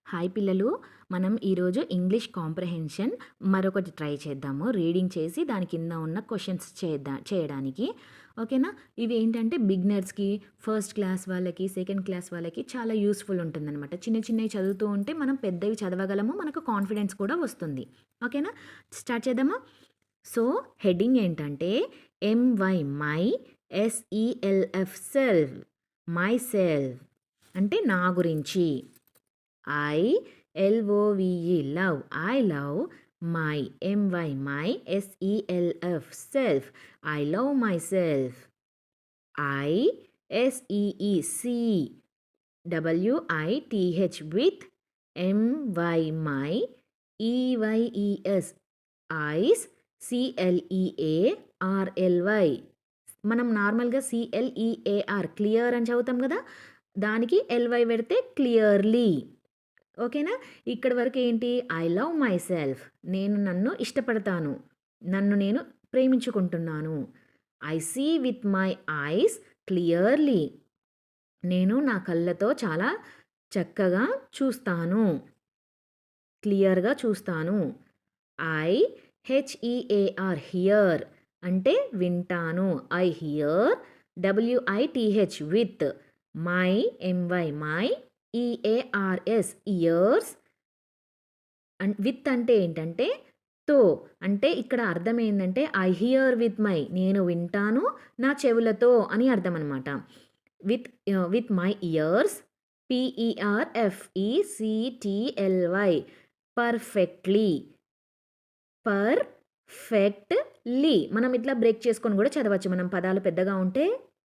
Hi పిల్లలు, మనం ఈరోజు ఇంగ్లీష్ కాంప్రహెన్షన్ మరొకటి ట్రై చేద్దాము. రీడింగ్ చేసి దాని కింద ఉన్న క్వశ్చన్స్ చేయడానికి. ఓకేనా? ఇవి ఏంటంటే బిగినర్స్కి, ఫస్ట్ క్లాస్ వాళ్ళకి, సెకండ్ క్లాస్ వాళ్ళకి చాలా యూస్ఫుల్ ఉంటుందన్నమాట. చిన్న చిన్నవి చదువుతూ ఉంటే మనం పెద్దవి చదవగలము, మనకు కాన్ఫిడెన్స్ కూడా వస్తుంది. ఓకేనా? స్టార్ట్ చేద్దామా? సో హెడ్డింగ్ ఏంటంటే MY my, SELF self, my self అంటే నా గురించి. LOVE love, I love my, MY my, SELF self, I love myself. WITH with, MY my, EYES eyes, CLEARLY. మనం నార్మల్గా CLEAR క్లియర్ అని చదువుతాం కదా, దానికి LY పెడితే క్లియర్లీ. ఓకేనా? ఇక్కడి వరకు ఏంటి? ఐ లవ్ మై సెల్ఫ్, నేను నన్ను ఇష్టపడతాను, నన్ను నేను ప్రేమించుకుంటున్నాను. I see with my eyes clearly, నేను నా కళ్ళతో చాలా చక్కగా చూస్తాను, క్లియర్గా చూస్తాను. HEAR హియర్ అంటే వింటాను, I here. WITH with, my, MY my, EARS years. With అంటే ఏంటంటే తో, అంటే ఇక్కడ అర్థం ఏంటంటే ఐ హియర్ విత్ మై, నేను వింటాను నా చెవులతో అని అర్థం అనమాట. With my years, PERFECTLY perfectly. Perfectly మనం ఇట్లా బ్రేక్ చేసుకొని కూడా చదవచ్చు, మనం పదాలు పెద్దగా ఉంటే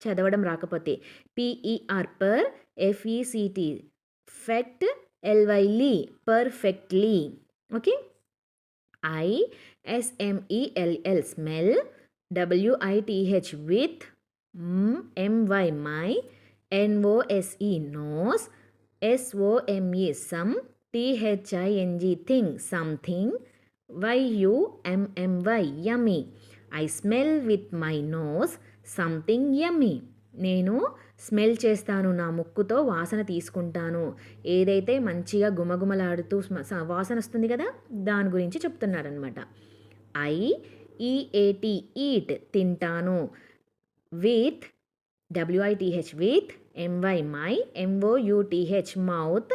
చదవడం రాకపోతే. PER per, FECT fect, LY ly perfectly. Okay. ISMELL smell, WITH with, MY my, NOSE nose, SOME some, THING thing something, YUMMY yummy. I smell with my nose something yummy, నేను స్మెల్ చేస్తాను, నా ముక్కుతో వాసన తీసుకుంటాను, ఏదైతే మంచిగా గుమగుమలాడుతూ వాసన వస్తుంది కదా, దాని గురించి చెప్తున్నారనమాట. IEAT ఈట్ తింటాను. With, WITH with, MY my, MOUTH mouth,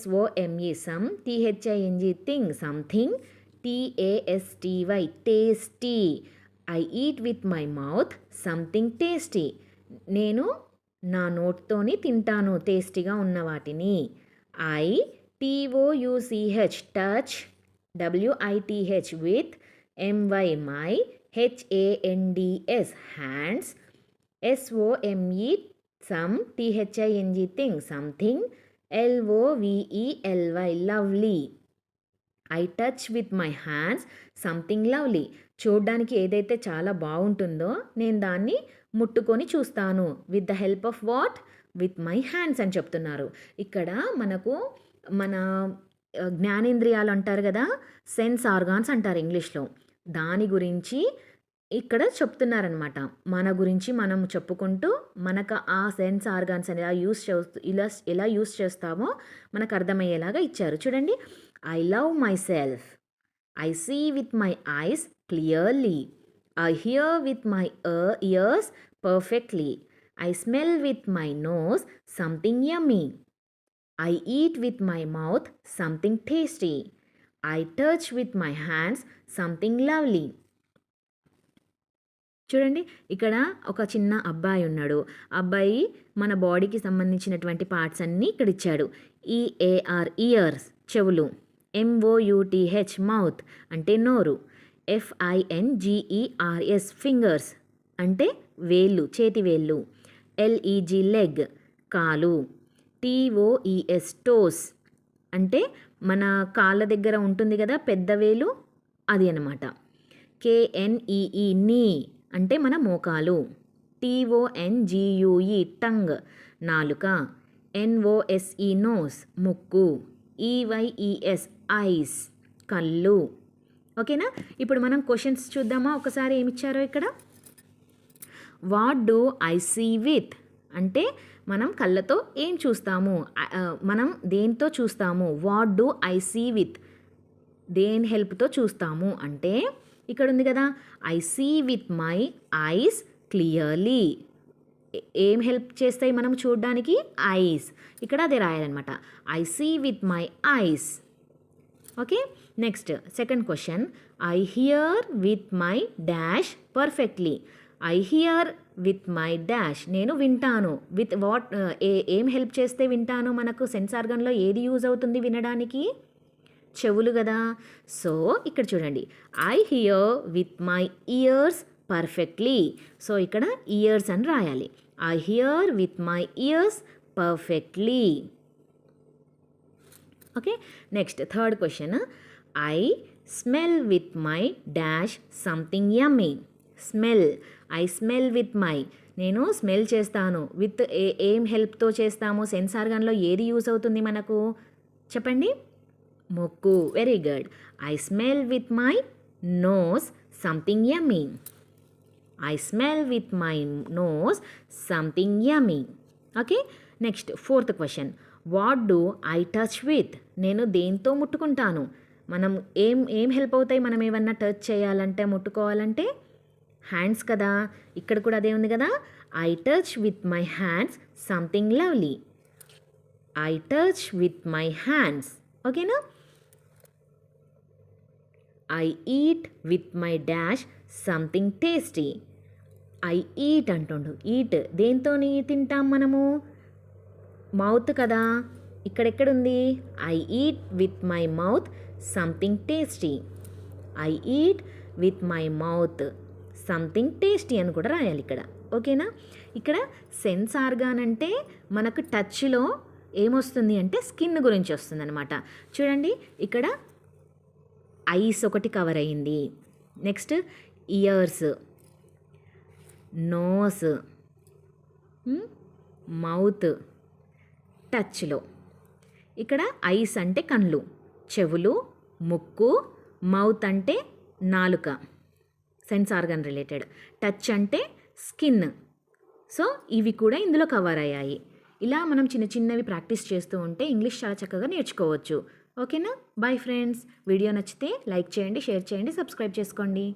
SOME some, THING thing something, TASTY tasty. I eat with my mouth something tasty, నేను నా నోట్తోని తింటాను టేస్టీగా ఉన్న వాటిని. TOUCH touch, WITH with, MY my, HANDS hands, SOME some, THING thing something, LOVELY lovely. I touch with my hands something lovely, చూడ్డానికి ఏదైతే చాలా బాగుంటుందో నేను దాన్ని ముట్టుకొని చూస్తాను. With the help of what? With my hands అని చెప్తున్నారు. ఇక్కడ మనకు మన జ్ఞానేంద్రియాలు అంటారు కదా, సెన్స్ ఆర్గాన్స్ అంటారు ఇంగ్లీష్లో, దాని గురించి ఇక్కడ చెప్తున్నారనమాట. మన గురించి మనం చెప్పుకుంటూ మనకు ఆ సెన్స్ ఆర్గాన్స్ అని ఎలా యూస్ చేస్తామో మనకు అర్థమయ్యేలాగా ఇచ్చారు. చూడండి. I love myself, I see with my eyes clearly, I hear with my ears perfectly. I smell with my nose something yummy. I eat with my mouth something tasty. I touch with my hands something lovely. చూడండి, ఇక్కడ ఒక చిన్న అబ్బాయి ఉన్నాడు. అబ్బాయి మన బాడీకి సంబంధించినటువంటి పార్ట్స్ అన్నీ ఇక్కడ ఇచ్చాడు. EAR ఇయర్స్ చెవులు, MOUTH మౌత్ అంటే నోరు, FINGERS ఫింగర్స్ అంటే వేళ్ళు, చేతి వేళ్ళు, LEG లెగ్ కాలు, TOES టోస్ అంటే మన కాళ్ళ దగ్గర ఉంటుంది కదా పెద్ద వేలు, అది అన్నమాట. KNEE నీ అంటే మన మోకాలు, TONGUE టంగ్ నాలుక, NOSE నోస్ ముక్కు, EYES ఐస్ కళ్ళు. ఓకేనా? ఇప్పుడు మనం క్వశ్చన్స్ చూద్దామా ఒకసారి ఏమిచ్చారో ఇక్కడ. What do I see with అంటే మనం కళ్ళతో ఏం చూస్తాము, మనం దేంతో చూస్తాము, what do I see with, దేని హెల్ప్తో చూస్తాము అంటే ఇక్కడ ఉంది కదా, I see with my eyes clearly. ఏం హెల్ప్ చేస్తాయి మనం చూడడానికి, ఐస్. ఇక్కడ అదే రాయాలన్నమాట, I see with my eyes. Okay, next second question, I here with my dash perfectly. I here with my dash, నేను వింటాను. విత్ వాట్, ఏం హెల్ప్ చేస్తే వింటాను, మనకు సెన్స్ ఆర్గన్లో ఏది యూజ్ అవుతుంది వినడానికి, చెవులు కదా. సో ఇక్కడ చూడండి, I here with my years perfectly. So ఇక్కడ ఇయర్స్ అని రాయాలి, I here with my years perfectly. Okay, next third question, I smell with my dash something yummy. Smell, I smell with my, నేను smell చేస్తాను. With ఏం హెల్ప్తో చేస్తాము, sense ఆర్గాన్లో ఏది use అవుతుంది మనకు చెప్పండి, ముక్కు. Very good, I smell with my nose something yummy. I smell with my nose something yummy. Okay, next fourth question, what do I touch with, నేను దేంతో ముట్టుకుంటాను. మనం ఏం హెల్ప్ అవుతాయి, మనం ఏమన్నా టచ్ చేయాలంటే, ముట్టుకోవాలంటే, హ్యాండ్స్ కదా. ఇక్కడ కూడా అదే ఉంది కదా, I touch with my hands something lovely. I touch with my hands. ఓకేనా, I eat with my dash something tasty. I eat అంటుండు, ఈట్ దేంతో తింటాం మనము, మౌత్ కదా. ఇక్కడెక్కడుంది, I eat with my mouth something tasty. I eat with my mouth something tasty అని కూడా రాయాలి ఇక్కడ. ఓకేనా, ఇక్కడ సెన్స్ ఆర్గాన్ అంటే మనకు టచ్లో ఏమొస్తుంది అంటే స్కిన్ గురించి వస్తుంది అనమాట. చూడండి, ఇక్కడ ఐస్ ఒకటి కవర్ అయ్యింది, నెక్స్ట్ ఇయర్స్, నోస్, మౌత్, టచ్లో. ఇక్కడ ఐస్ అంటే కళ్ళు, చెవులు, ముక్కు, మౌత్ అంటే నాలుక, సెన్స్ ఆర్గన్ రిలేటెడ్, టచ్ అంటే స్కిన్. సో ఇవి కూడా ఇందులో కవర్ అయ్యాయి. ఇలా మనం చిన్న చిన్నవి ప్రాక్టీస్ చేస్తూ ఉంటే ఇంగ్లీష్ చాలా చక్కగా నేర్చుకోవచ్చు. ఓకేనా, బాయ్ ఫ్రెండ్స్. వీడియో నచ్చితే లైక్ చేయండి, షేర్ చేయండి, సబ్స్క్రైబ్ చేసుకోండి.